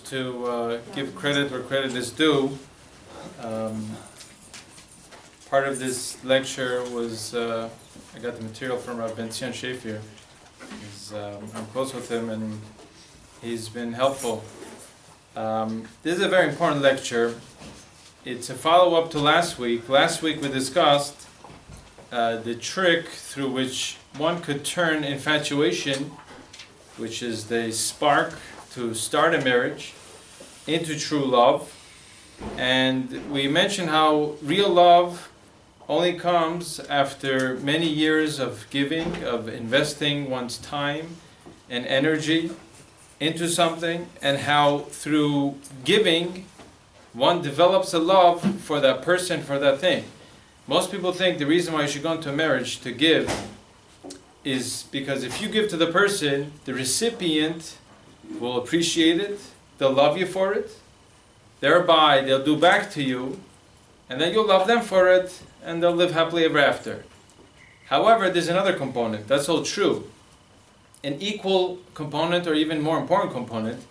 to give credit where credit is due. Part of this lecture was, I got the material from Rabbi Shafir. I'm close with him and he's been helpful. This is a very important lecture. It's a follow-up to last week. Last week we discussed the trick through which one could turn infatuation, which is the spark to start a marriage, into true love. And we mentioned how real love only comes after many years of giving, of investing one's time and energy into something, and how through giving one develops a love for that person, for that thing. Most people think the reason why you should go into a marriage to give is because if you give to the person, the recipient will appreciate it, they'll love you for it, thereby they'll do back to you, and then you'll love them for it, and they'll live happily ever after. However, there's another component. That's all true. An equal component, or even more important component,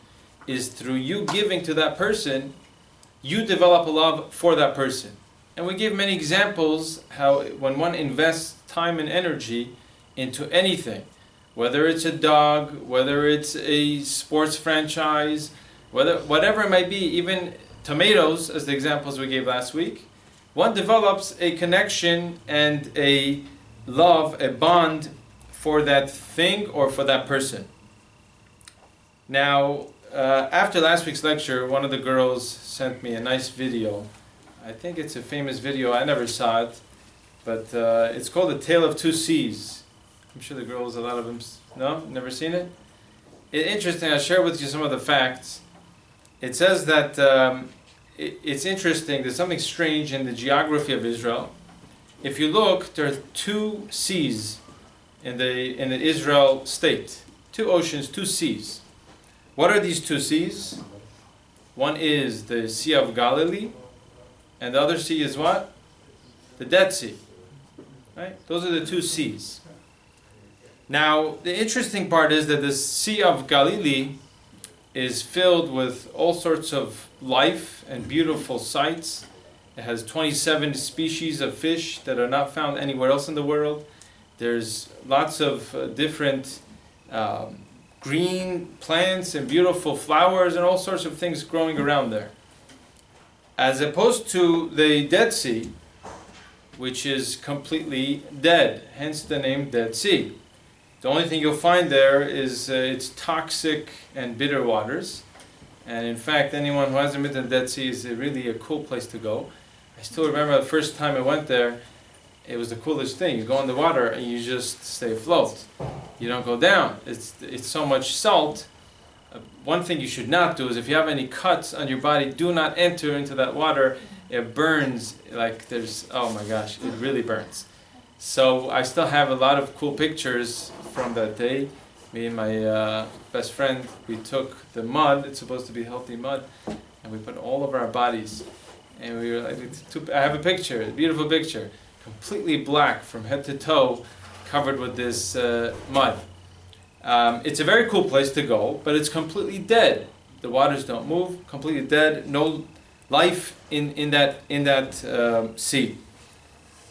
is through you giving to that person, you develop a love for that person. And we give many examples how when one invests time and energy into anything, whether it's a dog, whether it's a sports franchise, whatever it might be, even tomatoes, as the examples we gave last week, one develops a connection and a love, a bond for that thing or for that person. Now, after last week's lecture, one of the girls sent me a nice video. I think it's a famous video, I never saw it, but it's called The Tale of Two Seas. I'm sure the girls, a lot of them, no? Never seen it? It's interesting, I'll share with you some of the facts. It says that it's interesting, there's something strange in the geography of Israel. If you look, there are two seas in the Israel state. Two oceans, two seas. What are these two seas? One is the Sea of Galilee, and the other sea is what? The Dead Sea. Right? Those are the two seas. Now, the interesting part is that the Sea of Galilee is filled with all sorts of life and beautiful sights. It has 27 species of fish that are not found anywhere else in the world. There's lots of different green plants and beautiful flowers and all sorts of things growing around there. As opposed to the Dead Sea, which is completely dead, hence the name Dead Sea. The only thing you'll find there is its toxic and bitter waters. And in fact, anyone who hasn't been to the Dead Sea is really a cool place to go. I still remember the first time I went there, it was the coolest thing. You go in the water and you just stay afloat. You don't go down. It's so much salt. One thing you should not do is if you have any cuts on your body, do not enter into that water. It burns like there's, oh my gosh, it really burns. So I still have a lot of cool pictures from that day. Me and my best friend, we took the mud, it's supposed to be healthy mud, and we put all over our bodies. And we were like, I have a picture, a beautiful picture, completely black from head to toe, covered with this mud. It's a very cool place to go, but it's completely dead. The waters don't move, completely dead, no life in that sea.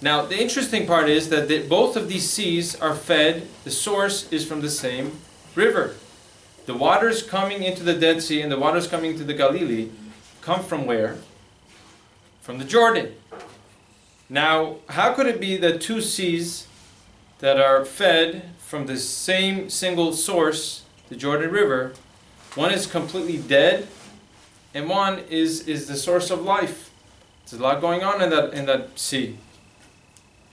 Now, the interesting part is that both of these seas are fed, the source is from the same river. The waters coming into the Dead Sea and the waters coming into the Galilee come from where? From the Jordan. Now, how could it be that two seas that are fed from the same single source, the Jordan River, one is completely dead and one is the source of life? There's a lot going on in that sea.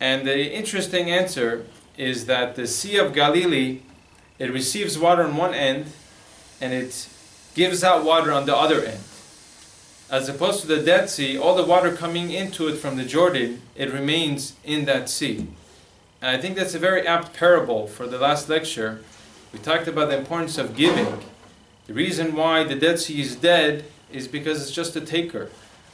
And the interesting answer is that the Sea of Galilee, it receives water on one end and it gives out water on the other end. As opposed to the Dead Sea, all the water coming into it from the Jordan, it remains in that sea. And I think that's a very apt parable for the last lecture. We talked about the importance of giving. The reason why the Dead Sea is dead is because it's just a taker.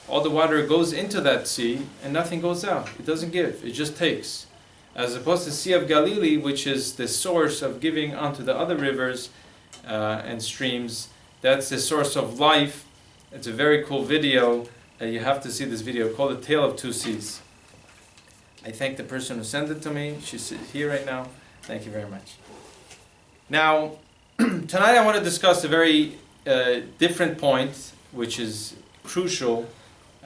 All the water goes into that sea and nothing goes out. It doesn't give, it just takes. As opposed to the Sea of Galilee, which is the source of giving onto the other rivers and streams, That's the source of life. It's a very cool video. You have to see this video called The Tale of Two Seas. I thank the person who sent it to me. She's here right now. Thank you very much. Now, tonight I want to discuss a very different point, which is crucial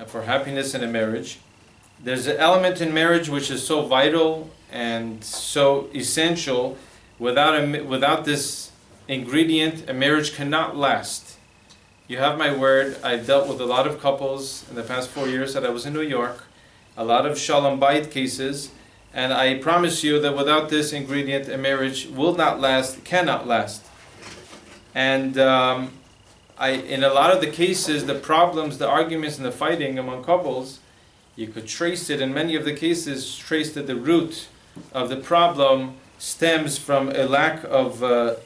for happiness in a marriage. There's an element in marriage which is so vital and so essential. Without this ingredient, a marriage cannot last. You have my word. I've dealt with a lot of couples in the past 4 years that I was in New York, a lot of Shalom Bayit cases, and I promise you that without this ingredient, a marriage will not last, cannot last. And in a lot of the cases, the problems, the arguments, and the fighting among couples, you could trace it, in many of the cases, trace that the root of the problem stems from a lack of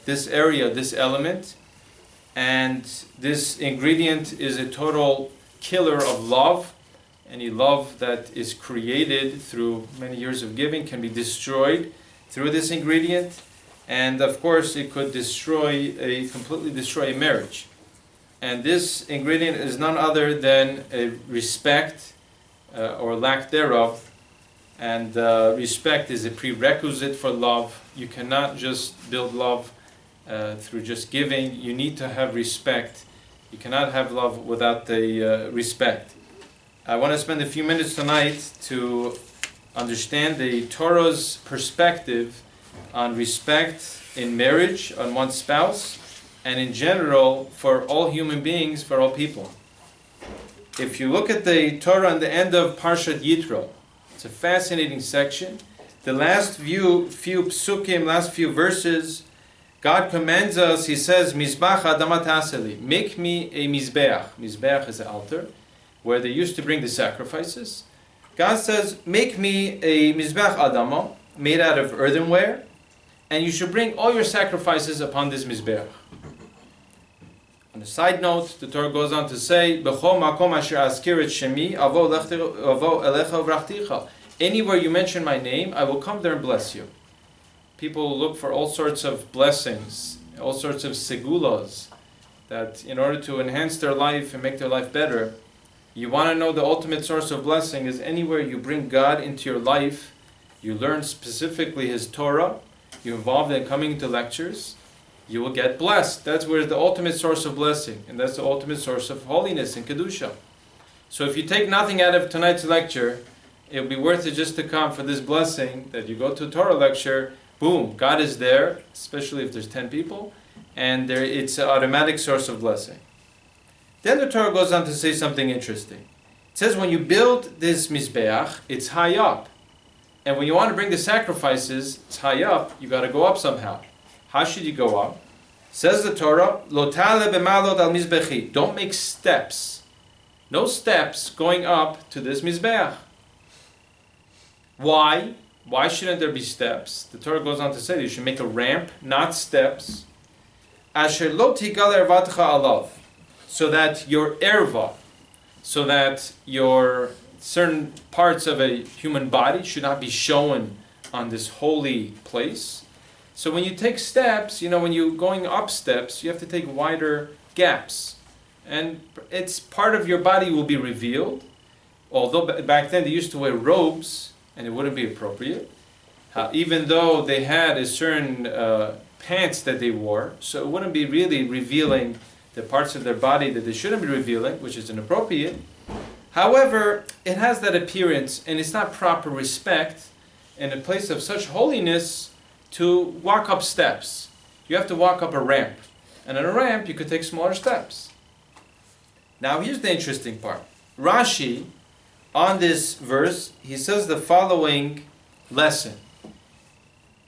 this area, this element. And this ingredient is a total killer of love. Any love that is created through many years of giving can be destroyed through this ingredient. And of course, it could completely destroy a marriage. And this ingredient is none other than a respect or lack thereof. And respect is a prerequisite for love. You cannot just build love through just giving. You need to have respect. You cannot have love without the respect. I want to spend a few minutes tonight to understand the Torah's perspective on respect in marriage, on one's spouse, and in general for all human beings, for all people. If you look at the Torah on the end of Parshat Yitro, it's a fascinating section. The last few psukim, last few verses, God commands us, He says, Mizbach Adamat Haseli, make me a Mizbeach. Mizbeach is an altar, where they used to bring the sacrifices. God says, make me a Mizbach Adama, made out of earthenware, and you should bring all your sacrifices upon this Mizbeach. On a side note, the Torah goes on to say, B'chol makom asher azkir et shemi, avo elecha uvrachticha. Anywhere you mention my name, I will come there and bless you. People look for all sorts of blessings, all sorts of segulas, that in order to enhance their life and make their life better, you want to know the ultimate source of blessing is anywhere you bring God into your life, you learn specifically His Torah, you're involved in coming to lectures, you will get blessed. That's where the ultimate source of blessing, and that's the ultimate source of holiness and Kedusha. So if you take nothing out of tonight's lecture, it will be worth it just to come for this blessing, that you go to a Torah lecture, boom, God is there, especially if there's 10 people, and it's an automatic source of blessing. Then the Torah goes on to say something interesting. It says when you build this Mizbeach, it's high up. And when you want to bring the sacrifices, it's high up, you got to go up somehow. How should you go up? Says the Torah, Lo tale b'malot al mizbechi. Don't make steps. No steps going up to this Mizbeach. Why? Why shouldn't there be steps? The Torah goes on to say you should make a ramp, not steps. Asher lo tigal ervatcha alav. So that your erva, so that your certain parts of a human body should not be shown on this holy place. So when you take steps, when you're going up steps, you have to take wider gaps. And it's part of your body will be revealed. Although back then they used to wear robes, and it wouldn't be appropriate. Even though they had a certain pants that they wore, so it wouldn't be really revealing the parts of their body that they shouldn't be revealing, which is inappropriate. However, it has that appearance, and it's not proper respect in a place of such holiness to walk up steps. You have to walk up a ramp. And on a ramp, you could take smaller steps. Now, here's the interesting part. Rashi, on this verse, he says the following lesson.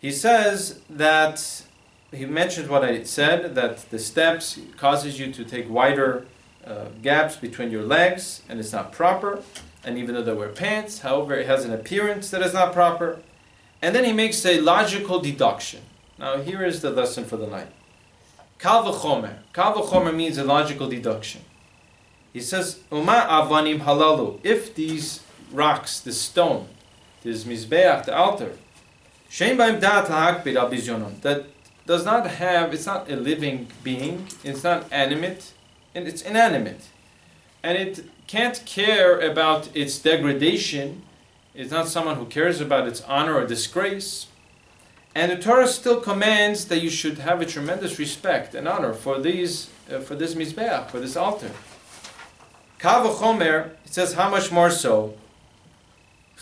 He says that, he mentioned what I said, that the steps causes you to take wider gaps between your legs, and it's not proper. And even though they wear pants, however, it has an appearance that is not proper. And then he makes a logical deduction. Now here is the lesson for the night. Kal v'chomer. Kal v'chomer means a logical deduction. He says, Uma avanim halalu. If these rocks, the stone, this mizbeach, the altar, shein b'im da'at lahakbid al bizyonon, that does not have, it's not a living being, it's not animate, and it's inanimate. And it can't care about its degradation. It's not someone who cares about its honor or disgrace. And the Torah still commands that you should have a tremendous respect and honor for this Mizbeach, for this altar. Kal v'chomer, it says, how much more so?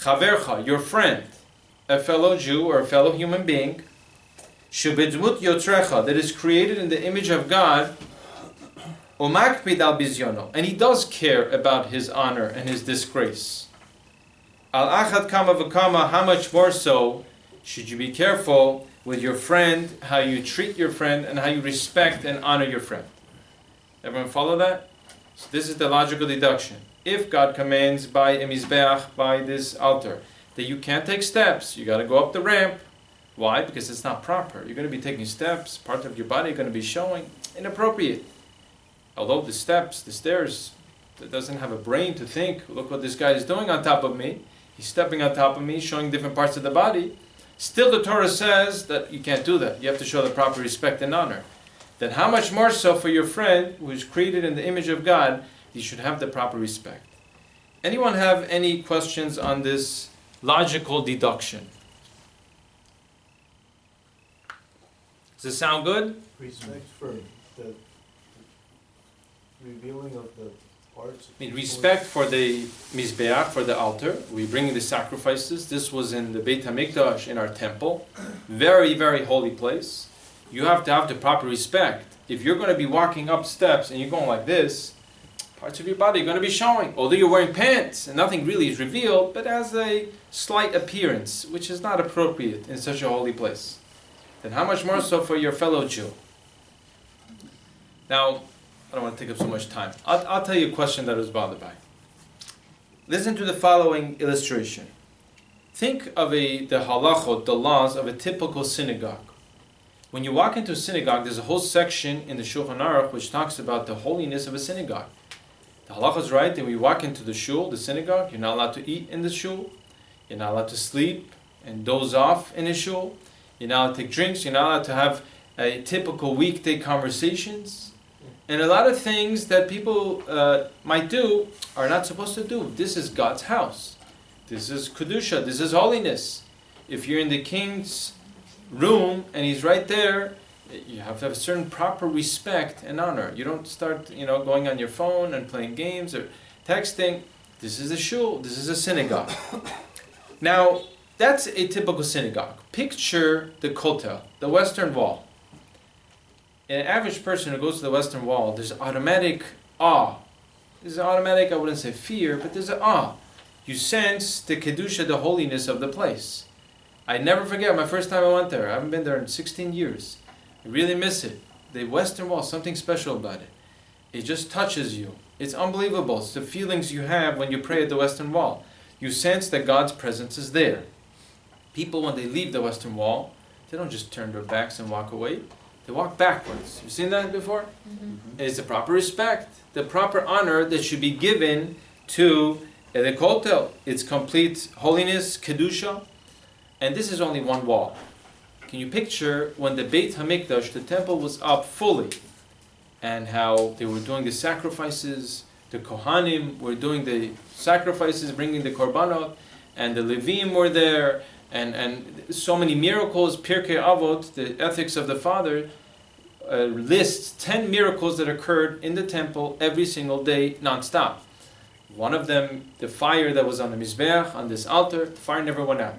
Chavercha, your friend, a fellow Jew or a fellow human being, shebedmut yotrecha, that is created in the image of God, umakpid al bizyono, and he does care about his honor and his disgrace. Al achad kama v'kama, how much more so should you be careful with your friend, how you treat your friend, and how you respect and honor your friend. Everyone follow that? So this is the logical deduction. If God commands by a mizbeach, by this altar, that you can't take steps, you got to go up the ramp. Why? Because it's not proper. You're going to be taking steps, part of your body going to be showing. Inappropriate. Although the steps, the stairs, that doesn't have a brain to think, look what this guy is doing on top of me. He's stepping on top of me, showing different parts of the body. Still the Torah says that you can't do that. You have to show the proper respect and honor. Then how much more so for your friend who is created in the image of God, you should have the proper respect. Anyone have any questions on this logical deduction? Does this sound good? Respect for the revealing of the parts. I mean, respect for the Mizbeach, for the altar. We bring the sacrifices. This was in the Beit HaMikdash, in our temple. Very, very holy place. You have to have the proper respect. If you're going to be walking up steps and you're going like this, parts of your body are going to be showing. Although you're wearing pants and nothing really is revealed, but has a slight appearance, which is not appropriate in such a holy place. Then how much more so for your fellow Jew? Now, I don't want to take up so much time. I'll tell you a question that I was bothered by. Listen to the following illustration. Think of the halachot, the laws of a typical synagogue. When you walk into a synagogue, there's a whole section in the Shulchan Aruch which talks about the holiness of a synagogue. The halachah is right that when you walk into the shul, the synagogue, you're not allowed to eat in the shul. You're not allowed to sleep and doze off in the shul. You're not allowed to take drinks. You're not allowed to have typical weekday conversations. And a lot of things that people might do are not supposed to do. This is God's house. This is Kedusha. This is holiness. If you're in the king's room and he's right there, you have to have a certain proper respect and honor. You don't start, going on your phone and playing games or texting. This is a shul. This is a synagogue. Now, that's a typical synagogue. Picture the kotel, the Western Wall. An average person who goes to the Western Wall, there's automatic awe. There's automatic, I wouldn't say fear, but there's an awe. You sense the kedusha, the holiness of the place. I never forget my first time I went there. I haven't been there in 16 years. I really miss it. The Western Wall, something special about it. It just touches you. It's unbelievable. It's the feelings you have when you pray at the Western Wall. You sense that God's presence is there. People, when they leave the Western Wall, they don't just turn their backs and walk away. They walk backwards. You've seen that before? Mm-hmm. It's the proper respect, the proper honor that should be given to the kotel. It's complete holiness, kedusha. And this is only one wall. Can you picture when the Beit HaMikdash, the temple, was up fully, and how they were doing the sacrifices, the Kohanim were doing the sacrifices, bringing the korbanot, and the Levim were there, and so many miracles. Pirkei Avot, the ethics of the Father, lists 10 miracles that occurred in the temple every single day, non-stop. One of them, the fire that was on the Mizbeach, on this altar, the fire never went out.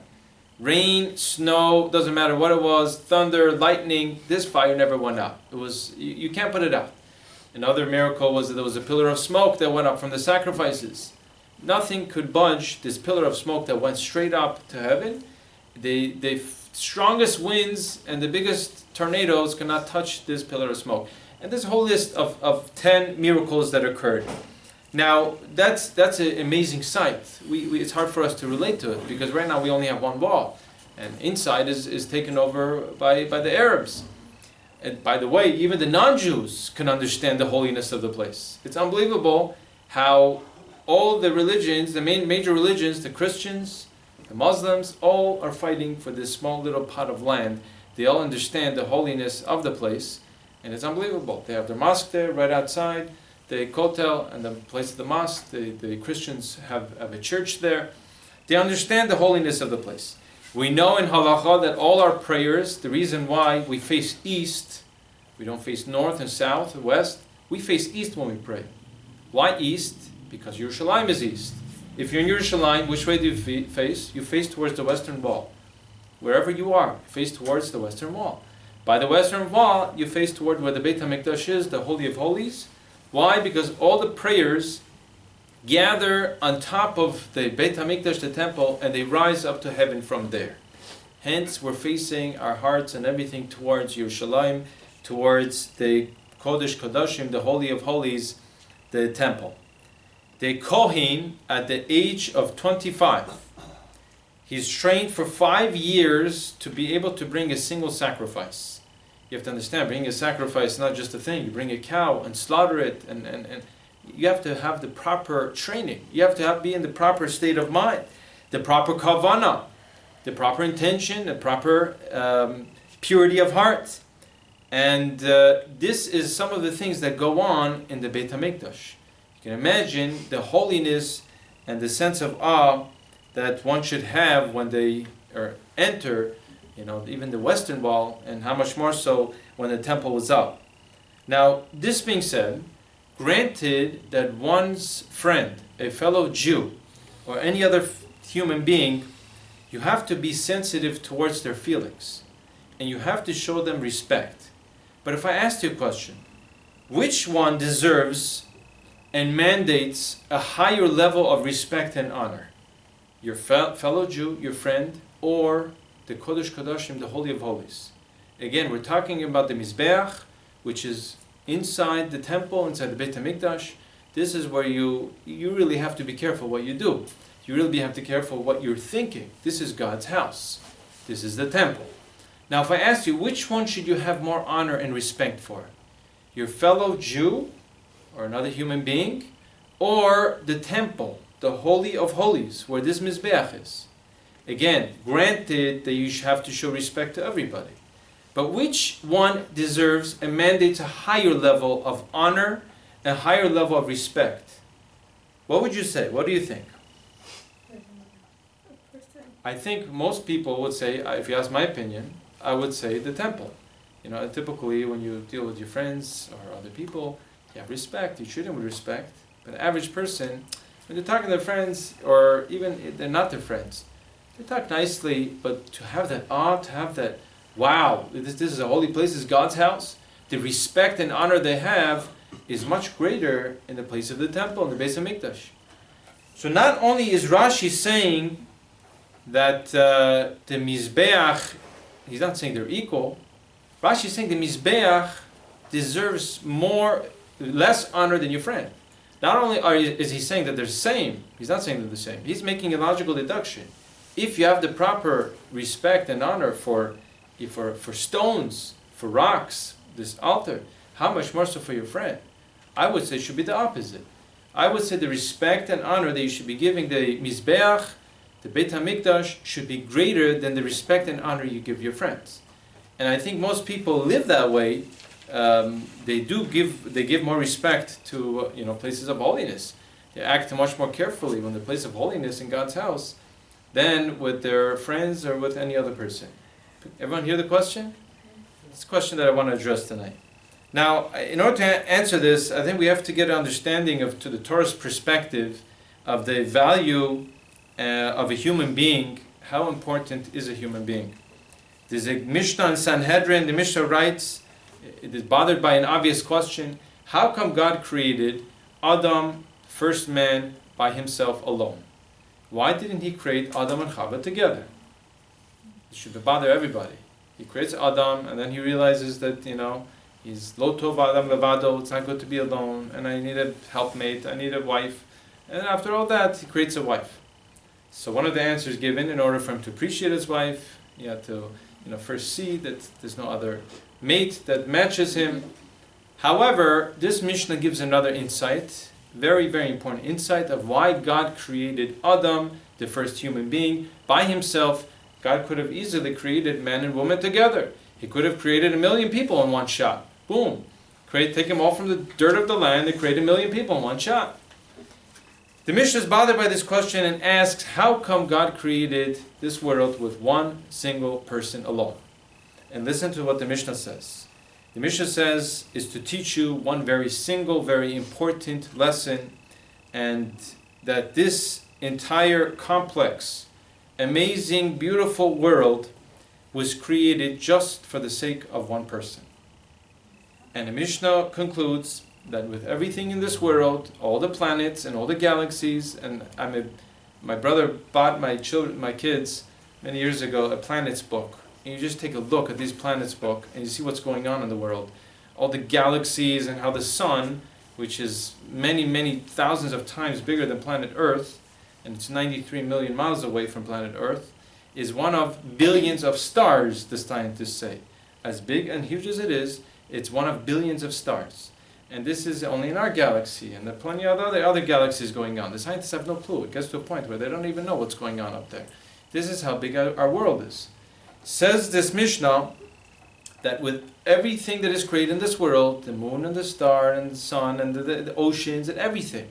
Rain, snow, doesn't matter what it was, thunder, lightning, this fire never went out. It was, you can't put it out. Another miracle was that there was a pillar of smoke that went up from the sacrifices. Nothing could budge this pillar of smoke that went straight up to heaven. The strongest winds and the biggest tornadoes cannot touch this pillar of smoke. And there's a whole list of 10 miracles that occurred. Now, that's an amazing sight. It's hard for us to relate to it, because right now we only have one wall. And inside is taken over by the Arabs. And by the way, even the non-Jews can understand the holiness of the place. It's unbelievable how all the religions, the major religions, the Christians, the Muslims, all are fighting for this small little pot of land They all understand the holiness of the place, and it's unbelievable. They have their mosque there, right outside the kotel and the place of the mosque. The Christians have a church there. They understand the holiness of the place. We know in halacha that all our prayers, the reason why we face east, we don't face north and south and west, we face east when we pray. Why east? Because Yerushalayim is east. If you're in Yerushalayim, which way do you face? You face towards the western wall. Wherever you are, face towards the western wall. By the western wall, you face toward where the Beit HaMikdash is, the Holy of Holies. Why? Because all the prayers gather on top of the Beit HaMikdash, the temple, and they rise up to heaven from there. Hence, we're facing our hearts and everything towards Yerushalayim, towards the Kodesh Kodashim, the Holy of Holies, the temple. The Kohen, at the age of 25, he's trained for 5 years to be able to bring a single sacrifice. You have to understand, bringing a sacrifice is not just a thing. You bring a cow and slaughter it, and you have to have the proper training. You have to be in the proper state of mind, the proper kavanah, the proper intention, the proper purity of heart. And this is some of the things that go on in the Beit HaMikdash. You can imagine the holiness and the sense of awe that one should have when they enter, even the western wall, and how much more so when the temple was up. Now, this being said, granted that one's friend, a fellow Jew, or any other human being, you have to be sensitive towards their feelings, and you have to show them respect. But if I asked you a question, which one deserves and mandates a higher level of respect and honor? Your fellow Jew, your friend, or the Kodesh Kodashim, the Holy of Holies? Again, we're talking about the Mizbeach, which is inside the temple, inside the Beit HaMikdash. This is where you really have to be careful what you do. You really have to be careful what you're thinking. This is God's house. This is the temple. Now, if I ask you, which one should you have more honor and respect for? Your fellow Jew, or another human being, or the temple, the Holy of Holies, where this Mizbeach is? Again, granted that you have to show respect to everybody. But which one deserves and mandates a higher level of honor, a higher level of respect? What would you say? What do you think? I think most people would say, if you ask my opinion, I would say the temple. Typically when you deal with your friends or other people, you have respect, you treat them with respect. But the average person, when they're talking to their friends, or even if they're not their friends, they talk nicely, but to have that awe, to have that, wow, this is a holy place, this is God's house, the respect and honor they have is much greater in the place of the temple, in the Beis HaMikdash. So not only is Rashi saying that the Mizbeach, he's not saying they're equal, Rashi is saying the Mizbeach deserves less honor than your friend. Not only is he saying that they're the same, he's not saying they're the same. He's making a logical deduction. If you have the proper respect and honor for stones, for rocks, this altar, how much more so for your friend? I would say it should be the opposite. I would say the respect and honor that you should be giving the Mizbeach, the Beit HaMikdash, should be greater than the respect and honor you give your friends. And I think most people live that way. They give more respect to places of holiness. They act much more carefully when the place of holiness in God's house than with their friends or with any other person. Everyone hear the question? It's a question that I want to address tonight. Now, in order to answer this, I think we have to get an understanding to the Torah's perspective of the value of a human being. How important is a human being? There's a Mishnah in Sanhedrin. The Mishnah writes, it is bothered by an obvious question. How come God created Adam, first man, by himself alone? Why didn't he create Adam and Chava together? It should bother everybody. He creates Adam, and then he realizes that, he's lo tov Adam levado, it's not good to be alone, and I need a helpmate, I need a wife. And after all that, he creates a wife. So one of the answers given, in order for him to appreciate his wife, he had to first see that there's no other mate that matches him. However, this Mishnah gives another insight, very, very important insight of why God created Adam, the first human being, by himself. God could have easily created man and woman together. He could have created 1 million people in one shot. Boom. Take them all from the dirt of the land and create 1 million people in one shot. The Mishnah is bothered by this question and asks, how come God created this world with one single person alone? And listen to what the Mishnah says. The Mishnah says is to teach you one very single, very important lesson, and that this entire complex, amazing, beautiful world was created just for the sake of one person. And the Mishnah concludes that with everything in this world, all the planets and all the galaxies, and my brother bought my kids many years ago a planets book. And you just take a look at these planets book and you see what's going on in the world. All the galaxies and how the sun, which is many, many thousands of times bigger than planet Earth, and it's 93 million miles away from planet Earth, is one of billions of stars, the scientists say. As big and huge as it is, it's one of billions of stars. And this is only in our galaxy, and there are plenty of other galaxies going on. The scientists have no clue. It gets to a point where they don't even know what's going on up there. This is how big our world is. Says this Mishnah that with everything that is created in this world, the moon and the star and the sun and the oceans and everything,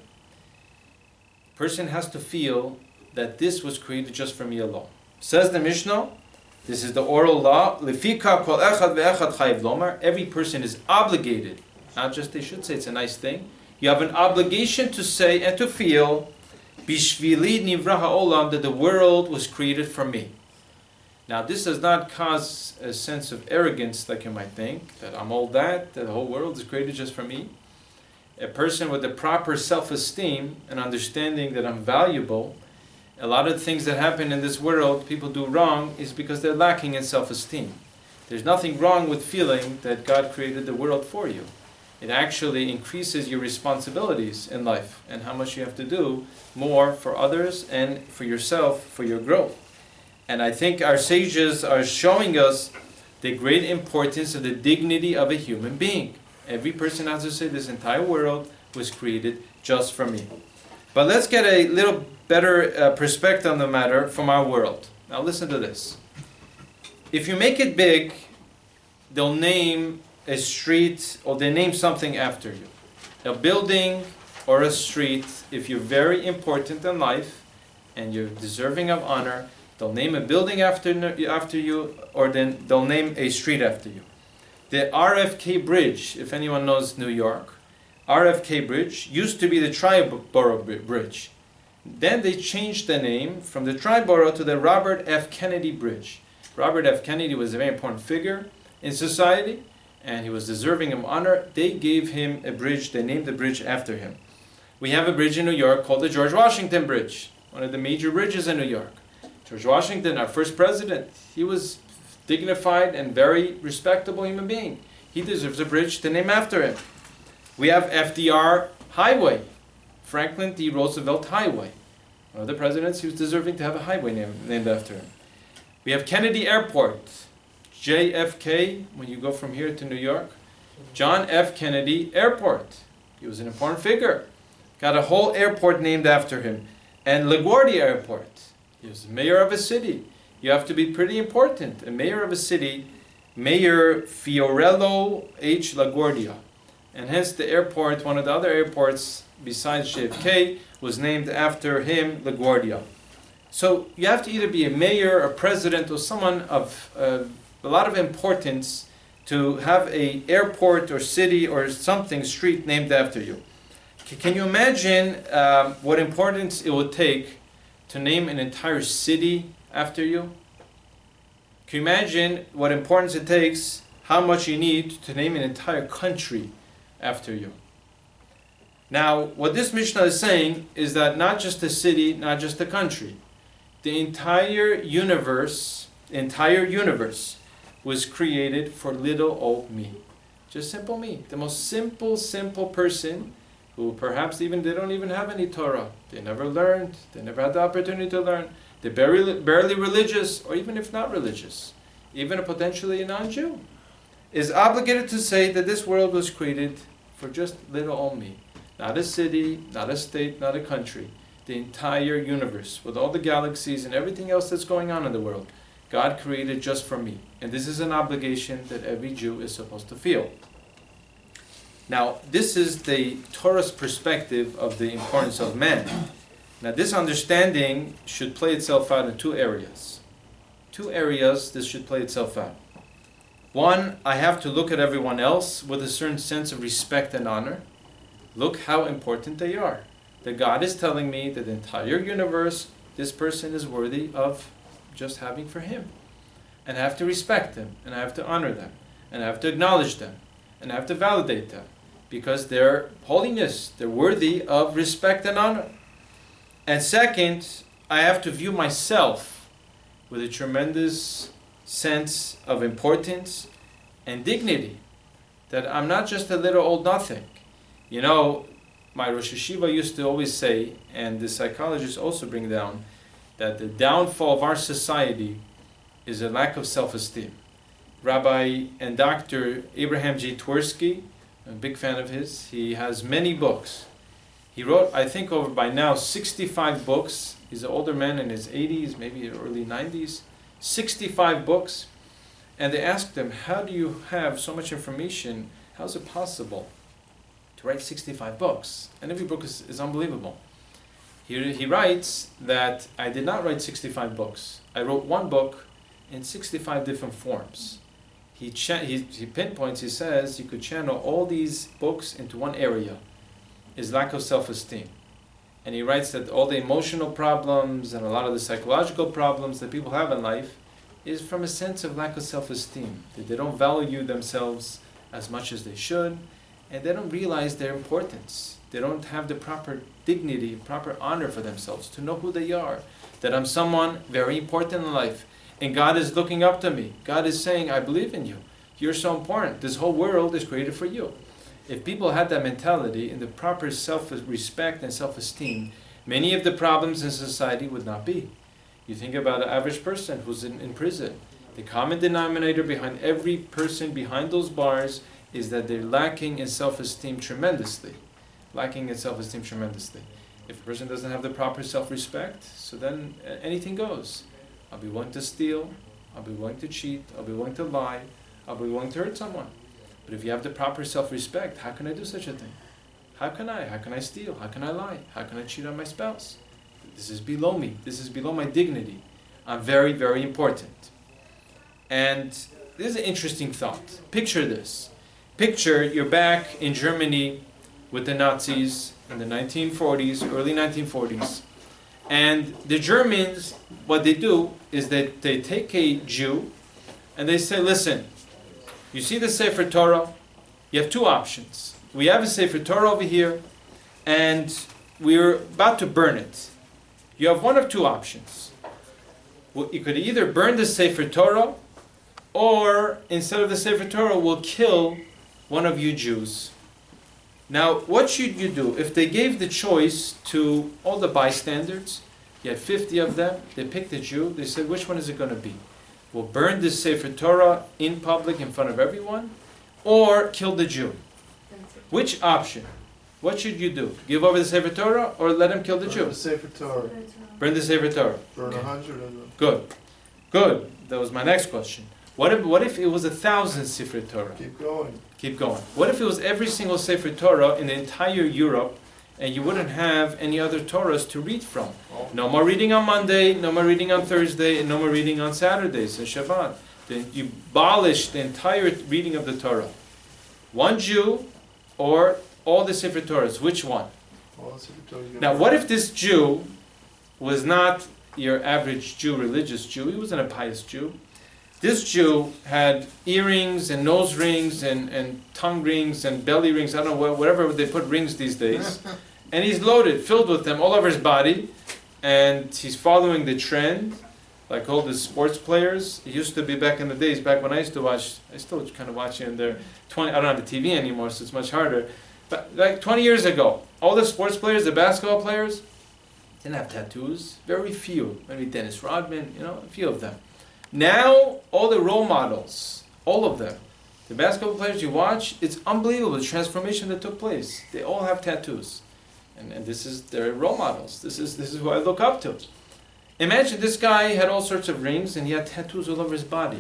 the person has to feel that this was created just for me alone. Says the Mishnah, this is the oral law, Lefika kol echad ve'echad chayiv lomar, every person is obligated, not just they should say, it's a nice thing, you have an obligation to say and to feel, Bishvili nivra ha'olam, that the world was created for me. Now this does not cause a sense of arrogance like you might think, that I'm all that the whole world is created just for me. A person with the proper self-esteem and understanding that I'm valuable, a lot of things that happen in this world, people do wrong, is because they're lacking in self-esteem. There's nothing wrong with feeling that God created the world for you. It actually increases your responsibilities in life and how much you have to do more for others and for yourself, for your growth. And I think our sages are showing us the great importance of the dignity of a human being. Every person has to say this entire world was created just for me. But let's get a little better perspective on the matter from our world. Now listen to this. If you make it big, they'll name a street or they name something after you. A building or a street, if you're very important in life and you're deserving of honor, they'll name a building after you, or then they'll name a street after you. The RFK Bridge, if anyone knows New York, RFK Bridge used to be the Triborough Bridge. Then they changed the name from the Triborough to the Robert F. Kennedy Bridge. Robert F. Kennedy was a very important figure in society, and he was deserving of honor. They gave him a bridge, they named the bridge after him. We have a bridge in New York called the George Washington Bridge, one of the major bridges in New York. George Washington, our first president, he was dignified and very respectable human being. He deserves a bridge to name after him. We have FDR Highway, Franklin D. Roosevelt Highway. One of the presidents, he was deserving to have a highway named after him. We have Kennedy Airport, JFK, when you go from here to New York. John F. Kennedy Airport. He was an important figure. Got a whole airport named after him. And LaGuardia Airport. He was the mayor of a city. You have to be pretty important. A mayor of a city, Mayor Fiorello H. LaGuardia. And hence the airport, one of the other airports besides JFK, was named after him, LaGuardia. So you have to either be a mayor, a president, or someone of a lot of importance to have an airport or city or something, street named after you. Can you imagine what importance it would take to name an entire city after you? Can you imagine what importance it takes, how much you need to name an entire country after you? Now, what this Mishnah is saying is that not just a city, not just a country, the entire universe was created for little old me. Just simple me. The most simple person who perhaps they don't even have any Torah. They never learned. They never had the opportunity to learn. They're barely religious, or even if not religious, even potentially a non-Jew, is obligated to say that this world was created for just little old me. Not a city, not a state, not a country. The entire universe, with all the galaxies and everything else that's going on in the world. God created just for me. And this is an obligation that every Jew is supposed to feel. Now, this is the Torah's perspective of the importance of man. Now, this understanding should play itself out in two areas. Two areas this should play itself out. One, I have to look at everyone else with a certain sense of respect and honor. Look how important they are. That God is telling me that the entire universe, this person is worthy of just having for Him. And I have to respect them, and I have to honor them, and I have to acknowledge them, and I have to validate them, because they're holiness, they're worthy of respect and honor. And second, I have to view myself with a tremendous sense of importance and dignity, that I'm not just a little old nothing. You know, my Rosh Hashiva used to always say, and the psychologists also bring down, that the downfall of our society is a lack of self-esteem. Rabbi and Dr. Abraham J. Twersky, I'm a big fan of his, he has many books. He wrote, I think, over by now 65 books. He's an older man in his 80s, maybe early 90s. 65 books. And they asked him, how do you have so much information? How is it possible to write 65 books? And every book is unbelievable. He writes that I did not write 65 books. I wrote one book in 65 different forms. He pinpoints, he says, you could channel all these books into one area, is lack of self-esteem. And he writes that all the emotional problems and a lot of the psychological problems that people have in life is from a sense of lack of self-esteem, that they don't value themselves as much as they should, and they don't realize their importance. They don't have the proper dignity, proper honor for themselves, to know who they are, that I'm someone very important in life, and God is looking up to me. God is saying, I believe in you. You're so important. This whole world is created for you. If people had that mentality and the proper self-respect and self-esteem, many of the problems in society would not be. You think about an average person who's in prison. The common denominator behind every person behind those bars is that they're lacking in self-esteem tremendously. Lacking in self-esteem tremendously. If a person doesn't have the proper self-respect, so then anything goes. I'll be willing to steal, I'll be willing to cheat, I'll be willing to lie, I'll be willing to hurt someone. But if you have the proper self-respect, how can I do such a thing? How can I? How can I steal? How can I lie? How can I cheat on my spouse? This is below me. This is below my dignity. I'm very, very important. And this is an interesting thought. Picture this. Picture you're back in Germany with the Nazis in the 1940s, early 1940s. And the Germans, what they do is that they take a Jew and they say, listen, you see the Sefer Torah? You have two options. We have a Sefer Torah over here, and we're about to burn it. You have one of two options. Well, you could either burn the Sefer Torah, or instead of the Sefer Torah, we'll kill one of you Jews. Now, what should you do? If they gave the choice to all the bystanders, you had 50 of them, they picked a Jew, they said, which one is it going to be? We'll burn this Sefer Torah in public in front of everyone, or kill the Jew. Which option? What should you do? Give over the Sefer Torah, or let him kill the Jew? Burn the Sefer Torah. Burn the Sefer Torah. Burn 100 of them. Good. Good. That was my next question. What if it was 1,000 Sefer Torah? Keep going. Keep going. What if it was every single Sefer Torah in the entire Europe, and you wouldn't have any other Torahs to read from? No more reading on Monday, no more reading on Thursday, and no more reading on Saturdays and Shabbat. Then you abolish the entire reading of the Torah. One Jew or all the Sefer Torahs, which one? All the Sefer Torah. Now, what if this Jew was not your average Jew, religious Jew? He wasn't a pious Jew. This Jew had earrings and nose rings and tongue rings and belly rings, I don't know, whatever they put rings these days. And he's loaded, filled with them all over his body. And he's following the trend, like all the sports players. It used to be back in the days, back when I used to watch, I still kind of watch it in there. I don't have a TV anymore, so it's much harder. But like 20 years ago, all the sports players, the basketball players, didn't have tattoos. Very few. Maybe Dennis Rodman, a few of them. Now, all the role models, all of them, the basketball players you watch, it's unbelievable the transformation that took place. They all have tattoos. And this is their role models. This is who I look up to. Imagine this guy had all sorts of rings and he had tattoos all over his body.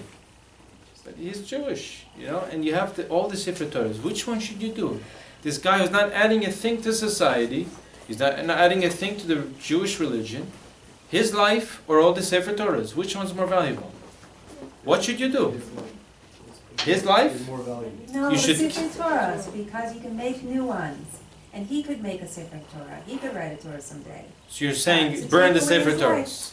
But he's Jewish, and you have all the Sefer Torahs. Which one should you do? This guy who's not adding a thing to society, he's not adding a thing to the Jewish religion, his life or all the Sefer Torahs, which one's more valuable? What should you do? His life? No, You the should- Sefer Torahs, because he can make new ones. And he could make a Sefer Torah. He could write a Torah someday. So you're Yes, saying it's burn the take away Sefer his Torahs.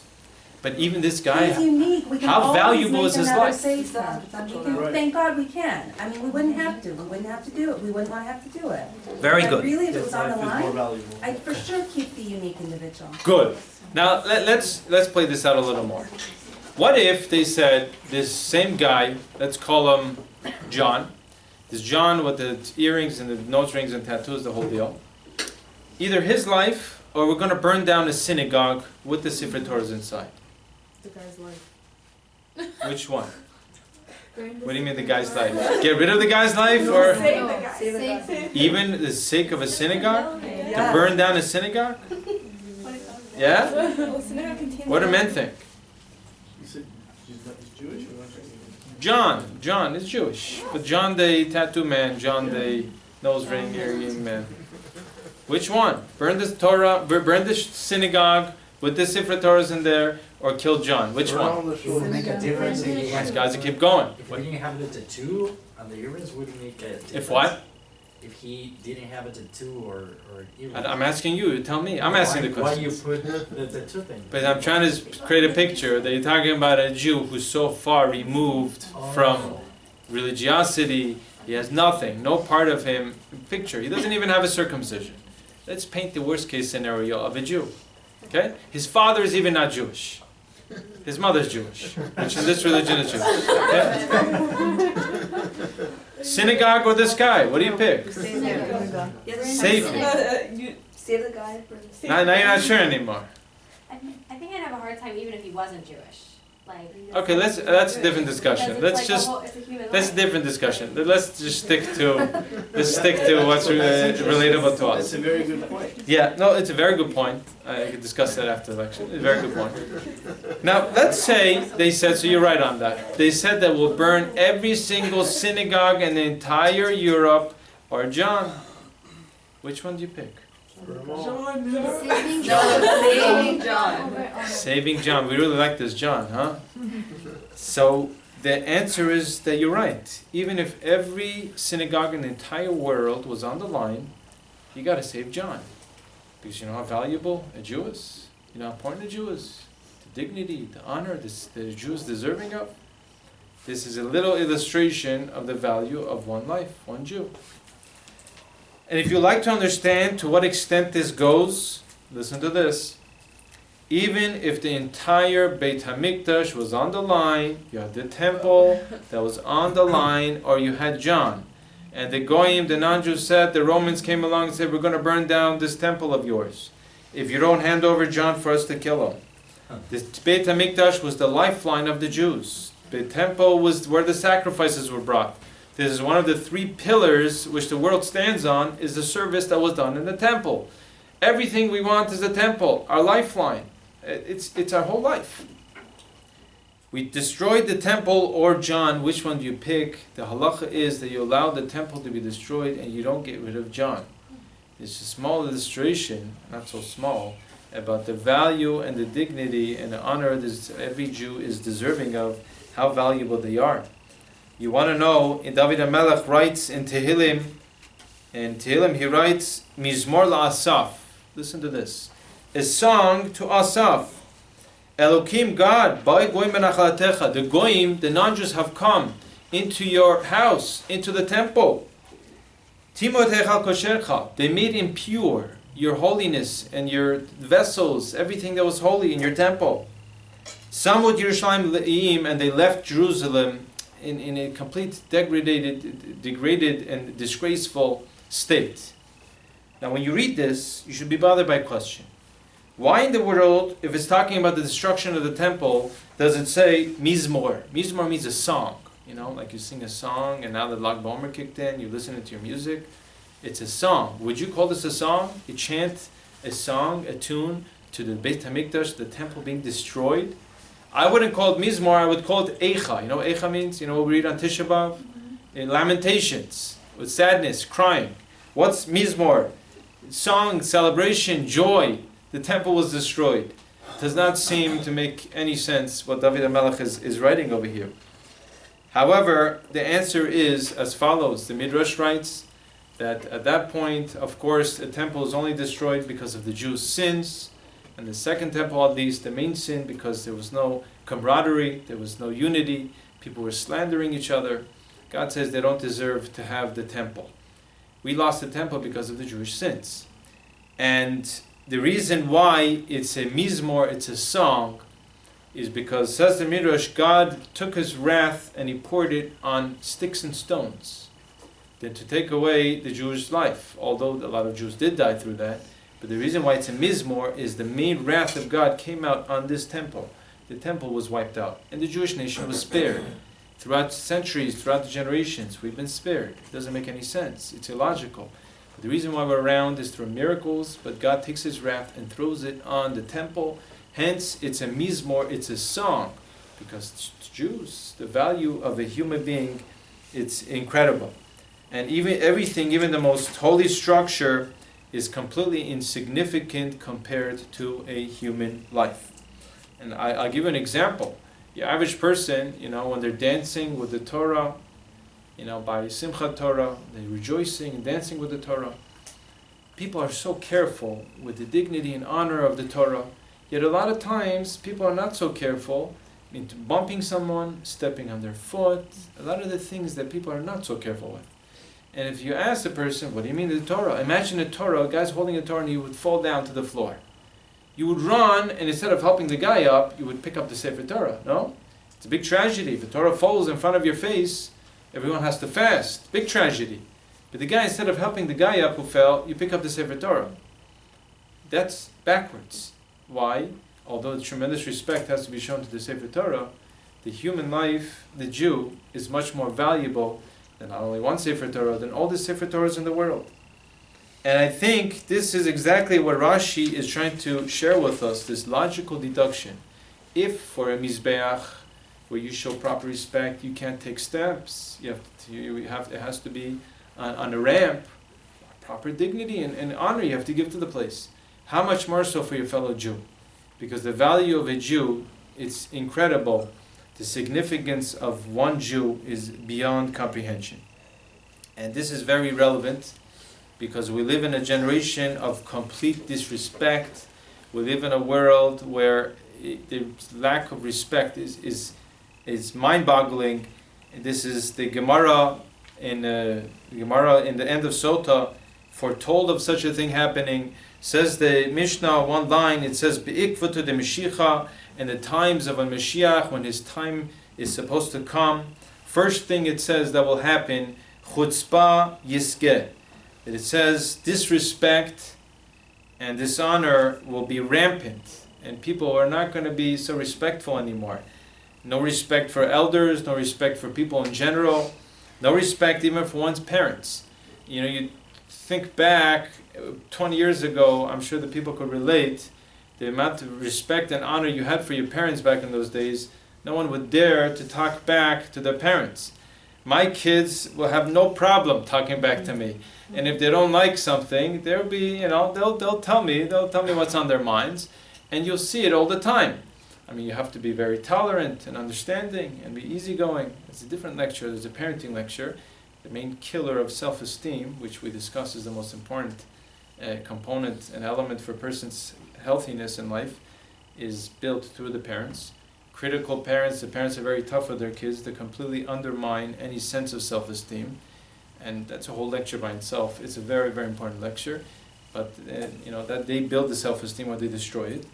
But even this guy, He's unique. We can how always valuable make is his another life? Sefer. Right. Thank God we can. I mean, we wouldn't have to. We wouldn't have to do it. We wouldn't want to have to do it. very But good. really, if it His was on the life is more line, valuable. I'd for sure keep the unique individual. Good. Now let's play this out a little more. What if they said this same guy, let's call him John, this John with the earrings and the nose rings and tattoos, the whole deal. Either his life, or we're going to burn down a synagogue with the Sefer Torahs inside. The guy's life. Which one? What do you mean the guy's life? Get rid of the guy's life, or Save the guy. even the sake of a synagogue? To burn down a synagogue? Yeah? What do men think? You said he's Jewish or not? John is Jewish, but John the tattoo man, John the nose ring earring man. Which one? Burn the Torah, burn the synagogue with the Sefer Torahs in there, or kill John? Which one? Around the It would shoulders. make a difference if he These had, guys keep going. if he didn't have the tattoo on the earrings, would it make a difference? If what? If he didn't have a tattoo or earrings. I'm asking you. Tell me. I'm asking the Why question. you put the tattoo thing? But I'm trying to create a picture that you're talking about a Jew who's so far removed from religiosity. He has nothing, no part of him. Picture. He doesn't even have a circumcision. Let's paint the worst case scenario of a Jew. Okay? His father is even not Jewish. His mother's Jewish, which in this religion is Jewish. Okay? Synagogue or this guy? What do you pick? Save him. Save the guy for the Now you're not sure anymore. I think I'd have a hard time even if he wasn't Jewish. Like. Okay, that's a different discussion. Because Let's it's like just. it's a human That's a life. different discussion. Let's just stick to what's relatable to That's us. a very good point. Yeah, no, it's a very good point. I could discuss that after the lecture. It's a very good point. Now, let's say they said, so you're right on that. They said that we'll burn every single synagogue in the entire Europe, or John. Which one do you pick? For them all. Saving John. Saving John. We really like this John, huh? So the answer is that you're right. Even if every synagogue in the entire world was on the line, you got to save John. Because you know how valuable a Jew is. You know how important a Jew is. The dignity, the honor the Jew is deserving of. This is a little illustration of the value of one life, one Jew. And if you like to understand to what extent this goes, listen to this. Even if the entire Beit HaMikdash was on the line, you had the temple that was on the line, or you had John. And the Goyim, the non-Jews said, the Romans came along and said, we're going to burn down this temple of yours if you don't hand over John for us to kill him. The Beit HaMikdash was the lifeline of the Jews. The temple was where the sacrifices were brought. This is one of the three pillars which the world stands on, is the service that was done in the temple. Everything we want is the temple, our lifeline. It's our whole life. We destroyed the temple or John. Which one do you pick? The halacha is that you allow the temple to be destroyed and you don't get rid of John. It's a small illustration, not so small, about the value and the dignity and the honor that every Jew is deserving of, how valuable they are. You want to know, in David HaMelech writes in Tehillim he writes, Mizmor la'asaf. Listen to this. A song to Asaf. Elokim, God, by goyim benachalatecha. The goyim, the non-Jews, have come into your house, into the temple. Timotecha koshercha. They made impure your holiness and your vessels, everything that was holy in your temple. Samud Yerushalayim le'im, and they left Jerusalem in a complete degraded and disgraceful state. Now when you read this, you should be bothered by a question. Why in the world, if it's talking about the destruction of the temple, does it say mizmor? Mizmor means a song. You know, like you sing a song and now the Lag Bomer kicked in, you listen to your music. It's a song. Would you call this a song? You chant a song, a tune, to the Beit HaMikdash, the temple being destroyed, I wouldn't call it Mizmor, I would call it Eicha. You know what Eicha means? You know what we read on Tisha B'Av? In Lamentations, with sadness, crying. What's Mizmor? Song, celebration, joy. The temple was destroyed. It does not seem to make any sense what David HaMelech is writing over here. However, the answer is as follows. The Midrash writes that at that point, of course, the temple is only destroyed because of the Jews' sins, and the second temple, at least, the main sin, because there was no camaraderie, there was no unity, people were slandering each other. God says they don't deserve to have the temple. We lost the temple because of the Jewish sins. And the reason why it's a mizmor, it's a song, is because, says the Midrash, God took his wrath and he poured it on sticks and stones, then to take away the Jewish life. Although a lot of Jews did die through that, but the reason why it's a mizmor is the main wrath of God came out on this temple. The temple was wiped out, and the Jewish nation was spared. Throughout centuries, throughout the generations, we've been spared. It doesn't make any sense. It's illogical. But the reason why we're around is through miracles, but God takes his wrath and throws it on the temple. Hence, it's a mizmor, it's a song. Because Jews, the value of a human being, it's incredible. And even everything, even the most holy structure, is completely insignificant compared to a human life. And I'll give you an example. The average person, when they're dancing with the Torah, by Simchat Torah, they're rejoicing and dancing with the Torah. People are so careful with the dignity and honor of the Torah. Yet a lot of times, people are not so careful into bumping someone, stepping on their foot, a lot of the things that people are not so careful with. And if you ask the person, what do you mean the Torah? Imagine the Torah, a guy's holding a Torah and he would fall down to the floor. You would run, and instead of helping the guy up, you would pick up the Sefer Torah, no? It's a big tragedy. If the Torah falls in front of your face, everyone has to fast. Big tragedy. But the guy, instead of helping the guy up who fell, you pick up the Sefer Torah. That's backwards. Why? Although tremendous respect has to be shown to the Sefer Torah, the human life, the Jew, is much more valuable than not only one Sefer Torah, than all the Sefer Torahs in the world. And I think this is exactly what Rashi is trying to share with us, this logical deduction. If for a Mizbeach, where you show proper respect, you can't take steps, it has to be on a ramp, proper dignity and honor you have to give to the place. How much more so for your fellow Jew? Because the value of a Jew, it's incredible. The significance of one Jew is beyond comprehension. And this is very relevant because we live in a generation of complete disrespect. We live in a world where the lack of respect is mind-boggling. This is the Gemara in the end of Sota, foretold of such a thing happening. Says the Mishnah, one line, it says, Be'ikvatu de Mashiach, in the times of a Mashiach, when his time is supposed to come, first thing it says that will happen, chutzpah yiskeh. That it says disrespect and dishonor will be rampant, and people are not going to be so respectful anymore. No respect for elders, no respect for people in general, no respect even for one's parents. You think back 20 years ago, I'm sure that people could relate, the amount of respect and honor you had for your parents back in those days. No one would dare to talk back to their parents. My kids will have no problem talking back to me. And if they don't like something, they'll be, they'll tell me what's on their minds. And you'll see it all the time. I mean, you have to be very tolerant and understanding and be easygoing. It's a different lecture. There's a parenting lecture. The main killer of self-esteem, which we discuss is the most important component and element for a person's healthiness in life, is built through the parents. Critical parents, the parents are very tough with their kids. They completely undermine any sense of self-esteem. And that's a whole lecture by itself. It's a very, very important lecture. But, that they build the self-esteem or they destroy it.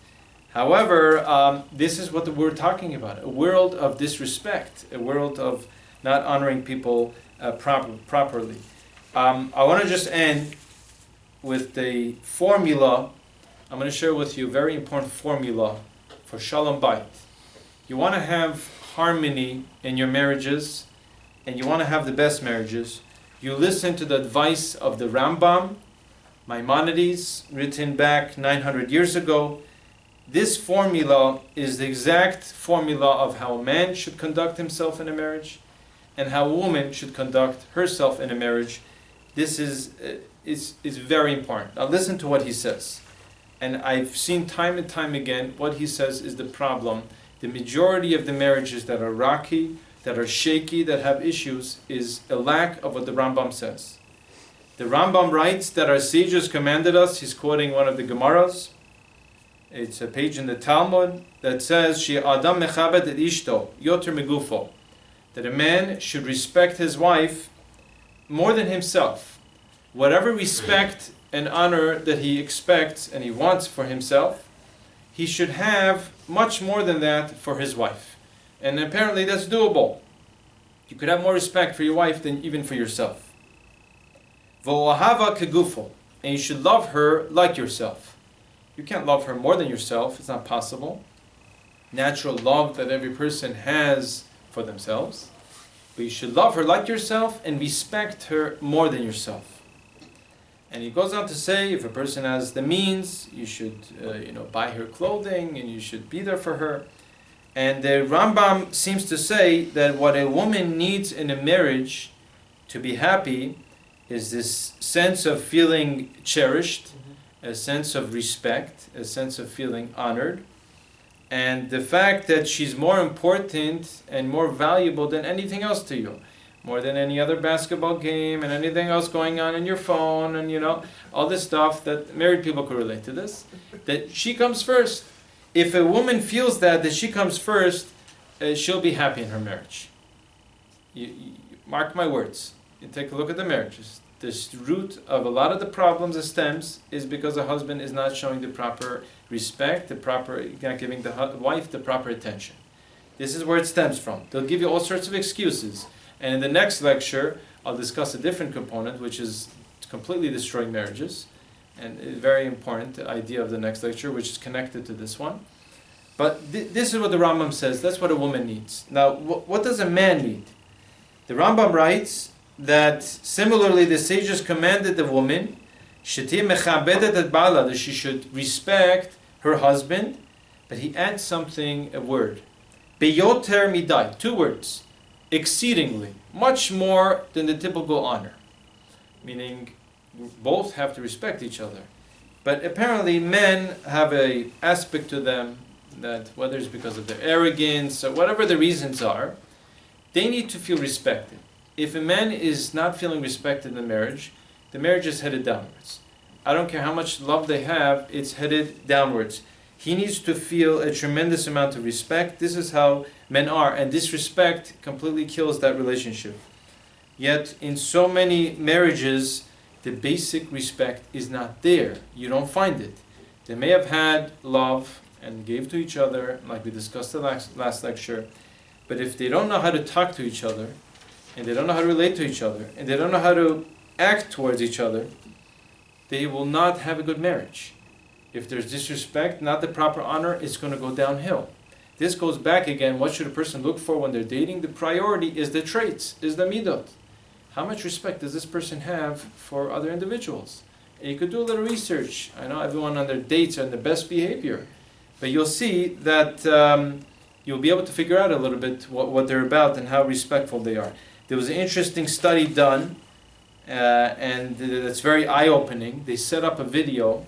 However, this is what we're talking about. A world of disrespect. A world of not honoring people properly. I want to just end with the formula. I'm going to share with you a very important formula for Shalom Bayit. You want to have harmony in your marriages, and you want to have the best marriages. You listen to the advice of the Rambam, Maimonides, written back 900 years ago, This formula is the exact formula of how a man should conduct himself in a marriage and how a woman should conduct herself in a marriage. This is very important. Now listen to what he says. And I've seen time and time again what he says is the problem. The majority of the marriages that are rocky, that are shaky, that have issues, is a lack of what the Rambam says. The Rambam writes that our sages commanded us, he's quoting one of the Gemaras, it's a page in the Talmud, that says, Shi Adam mechabed et ishto, yoter megufo, that a man should respect his wife more than himself. Whatever respect and honor that he expects and he wants for himself, he should have much more than that for his wife. And apparently that's doable. You could have more respect for your wife than even for yourself. Vo'ahava kegufo, and you should love her like yourself. You can't love her more than yourself, it's not possible. Natural love that every person has for themselves. But you should love her like yourself and respect her more than yourself. And he goes on to say, if a person has the means, you should buy her clothing and you should be there for her. And the Rambam seems to say that what a woman needs in a marriage to be happy is this sense of feeling cherished, a sense of respect, a sense of feeling honored, and the fact that she's more important and more valuable than anything else to you. More than any other basketball game and anything else going on in your phone and all this stuff that married people could relate to this. That she comes first. If a woman feels that she comes first, she'll be happy in her marriage. You mark my words. You take a look at the marriages. The root of a lot of the problems that stems is because the husband is not showing the proper respect, not giving the wife the proper attention. This is where it stems from. They'll give you all sorts of excuses. And in the next lecture, I'll discuss a different component, which is completely destroying marriages. And a very important idea of the next lecture, which is connected to this one. But this is what the Rambam says. That's what a woman needs. Now, what does a man need? The Rambam writes that similarly the sages commanded the woman that she should respect her husband, but he adds something, a word. Beyoter midai, 2 words. Exceedingly, much more than the typical honor. Meaning, both have to respect each other. But apparently men have an aspect to them that, whether it's because of their arrogance or whatever the reasons are, they need to feel respected. If a man is not feeling respected in the marriage is headed downwards. I don't care how much love they have, it's headed downwards. He needs to feel a tremendous amount of respect. This is how men are, and disrespect completely kills that relationship. Yet, in so many marriages, the basic respect is not there. You don't find it. They may have had love and gave to each other, like we discussed the last lecture, but if they don't know how to talk to each other, and they don't know how to relate to each other, and they don't know how to act towards each other, they will not have a good marriage. If there's disrespect, not the proper honor, it's going to go downhill. This goes back again, what should a person look for when they're dating? The priority is the traits, is the midot. How much respect does this person have for other individuals? And you could do a little research. I know everyone on their dates are in the best behavior. But you'll see that you'll be able to figure out a little bit what they're about and how respectful they are. There was an interesting study done, and it's very eye-opening. They set up a video,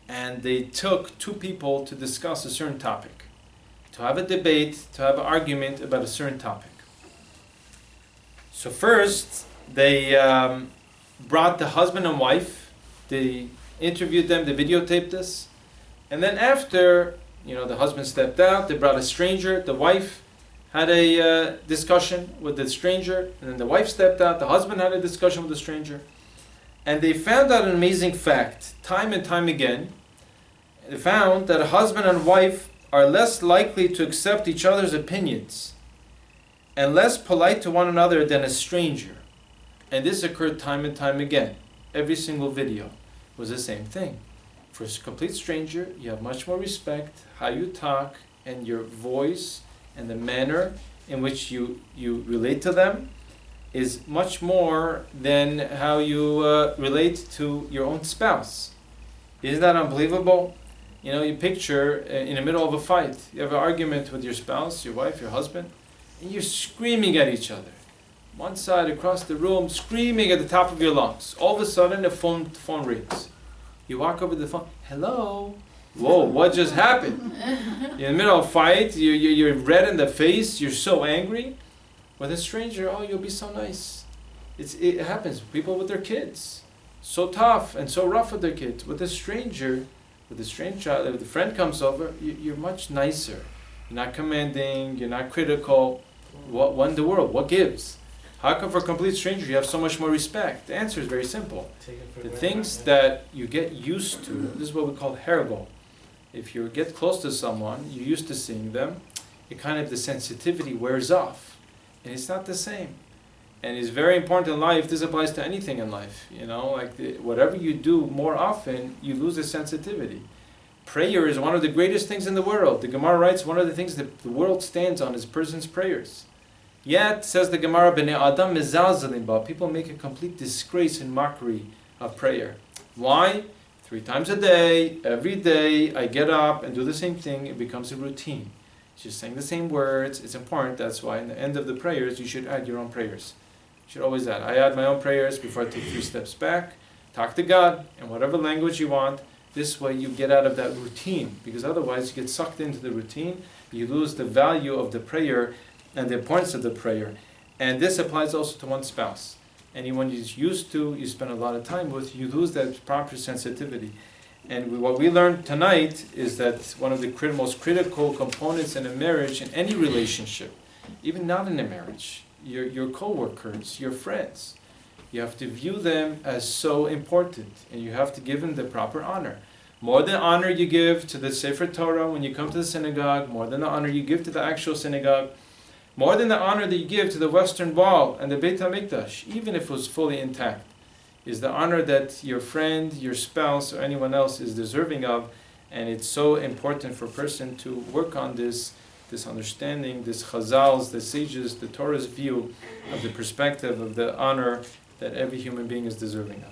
and they took 2 people to discuss a certain topic, to have a debate, to have an argument about a certain topic. So first, they brought the husband and wife, they interviewed them, they videotaped this, and then after, the husband stepped out, they brought a stranger, the wife had a discussion with the stranger, and then the wife stepped out, the husband had a discussion with the stranger, and they found out an amazing fact, time and time again. They found that a husband and wife are less likely to accept each other's opinions and less polite to one another than a stranger. And this occurred time and time again. Every single video was the same thing. For a complete stranger, you have much more respect, how you talk, and your voice, and the manner in which you relate to them is much more than how you relate to your own spouse. Isn't that unbelievable? You know, you picture in the middle of a fight, you have an argument with your spouse, your wife, your husband, and you're screaming at each other. One side across the room, screaming at the top of your lungs. All of a sudden, the phone rings. You walk over to the phone, hello? Whoa, what just happened? You're in the middle of a fight, you're red in the face, you're so angry. With a stranger, oh, you'll be so nice. It happens, people with their kids. So tough and so rough with their kids. With a stranger, with a strange child, if the friend comes over, you're much nicer. You're not commanding, you're not critical. What in the world? What gives? How come for a complete stranger you have so much more respect? The answer is very simple. The things that you get used to, this is what we call hergel. If you get close to someone, you're used to seeing them, it kind of, the sensitivity wears off. And it's not the same. And it's very important in life, this applies to anything in life. You know, like whatever you do more often, you lose the sensitivity. Prayer is one of the greatest things in the world. The Gemara writes, one of the things that the world stands on is a person's prayers. Yet, says the Gemara, B'nei Adam mezalzelim ba, people make a complete disgrace and mockery of prayer. Why? 3 times a day, every day, I get up and do the same thing, it becomes a routine. Just saying the same words, it's important, that's why in the end of the prayers, you should add your own prayers. You should always add. I add my own prayers before I take 3 steps back, talk to God, in whatever language you want. This way you get out of that routine, because otherwise you get sucked into the routine, you lose the value of the prayer and the importance of the prayer. And this applies also to one's spouse. Anyone you're used to, you spend a lot of time with, you lose that proper sensitivity. And what we learned tonight is that one of the most critical components in a marriage, in any relationship, even not in a marriage, your co-workers, your friends, you have to view them as so important, and you have to give them the proper honor. More than honor you give to the Sefer Torah when you come to the synagogue, more than the honor you give to the actual synagogue, more than the honor that you give to the Western Wall and the Beit HaMikdash, even if it was fully intact, is the honor that your friend, your spouse, or anyone else is deserving of. And it's so important for a person to work on this understanding, this Chazal's, the sages, the Torah's view of the perspective of the honor that every human being is deserving of.